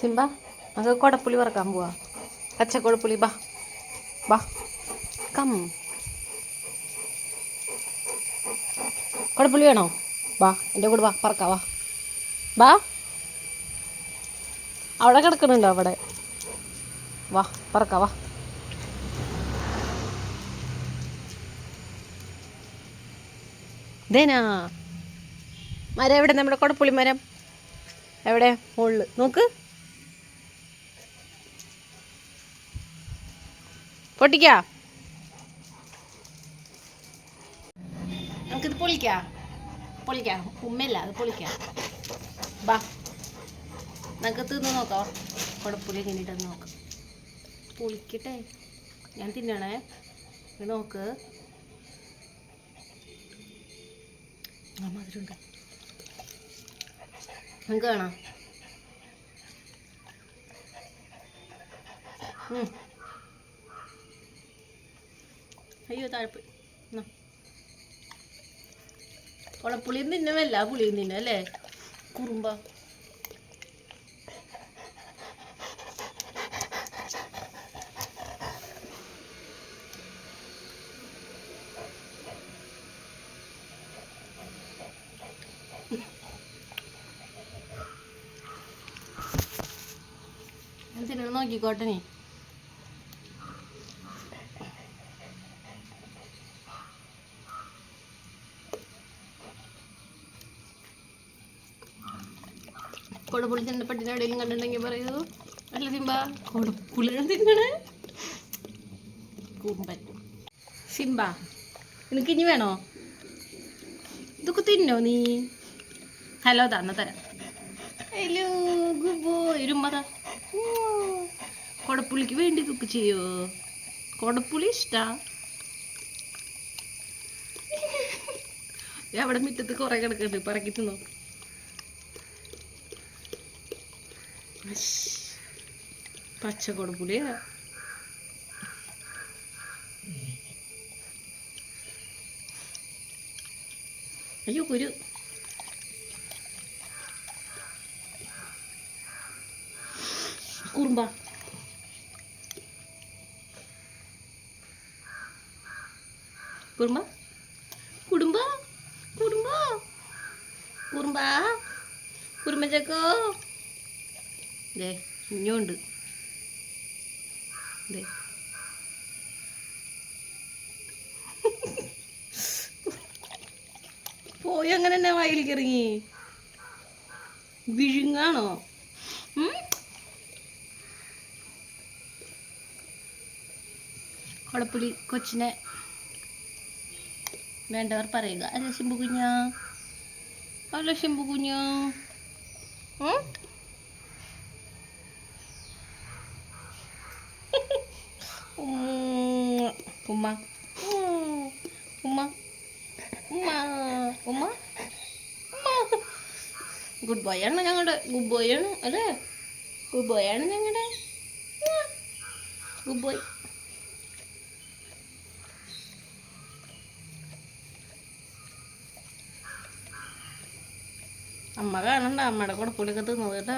Simba നമുക്ക് കുടപ്പുളി വറക്കാൻ പോവാ. പച്ചക്കുടപ്പുളി ബാ ബാ കം. കുടപ്പുളി വേണോ? വാ എൻ്റെ കൂടെ വാ പറക്കാം വാ ബാ. അവിടെ കിടക്കുന്നുണ്ടോ? അവിടെ വാ പറക്കാം വാ. ഇതേനാ മരം എവിടെ? നമ്മുടെ കുടപ്പുളി മരം എവിടെ? മുകളിൽ നോക്ക്. പൊട്ടിക്കാ നമുക്കിത് പൊളിക്കാം. പൊളിക്കാം ഉമ്മല്ല, അത് പൊളിക്കാം. ബാ നമുക്ക് തിന്ന് നോക്കാം. കുടപ്പുളി എങ്ങനെയിട്ടെന്ന് നോക്കാം. പൊളിക്കട്ടെ, ഞാൻ തിന്നണേ. ഇത് നോക്ക്, മധുരമുണ്ട്. നിങ്ങൾക്ക് കാണാം. അയ്യോ താഴെപ്പോയി. കുടപ്പുളിയും തിന്നുമല്ല, പുളിയും തിന്നും അല്ലേ കുറുമ്പ. എന്തിനാ നോക്കിക്കോട്ടെ നീ. കുടപ്പുളി തിന്ന പട്ടിനെ എവിടെയെങ്കിലും കണ്ടിട്ടുണ്ടെങ്കിൽ പറയൂ. അല്ല സിംബ, കുടപ്പുളിയാണ് തിന്നണേ കുമ്പൻ. സിംബ നിനക്ക് ഇനി വേണോ? ഇതൊക്കെ തിന്നോ നീ? ഹലോ തന്ന തരാം. Hello good boy. ഇരുമ്പതാ കുടപ്പുളിക്ക് വേണ്ടി ഇതൊക്കെ ചെയ്യോ? കുടപ്പുളി ഇഷ്ടാ? അവിടെ മുറ്റത്ത് കുറെ കിടക്കുന്നുണ്ട്, പറക്കി തിന്നോ. പച്ച കുടപ്പുളിയാ. അയ്യോ കുരു. കുറുമ്പ കുറുമ്പ കുടുംബ കുടുംബ കുറുമ്പ കുറുമ്പച്ചക്കോ. ദേ ഇഞ്ഞുണ്ട്. ദേ പോയി അങ്ങനെ തന്നെ വായിലേക്ക് ഇറങ്ങി. വിഴുങ്ങാണോ? കുടപ്പുളി കൊച്ചിനെ വേണ്ടവർ പറയുക. അല്ല ശിമ്പു കുഞ്ഞ, അല്ല ശിമ്പു കുഞ്ഞ. ഉമ്മ ഉമ്മ ഉമ്മ ഉമ്മ ഗുഡ് ബോയ് ആണ് ഞങ്ങളുടെ. ഗുഡ് ബോയ് ആണ് അല്ലേ? ഗുഡ് ബോയ് ആണ് ഞങ്ങളുടെ. Good boy. അമ്മ കാണണ്ട, അമ്മയുടെ കുടപ്പുളിയൊക്കെ തിന്നത് കേട്ടോ.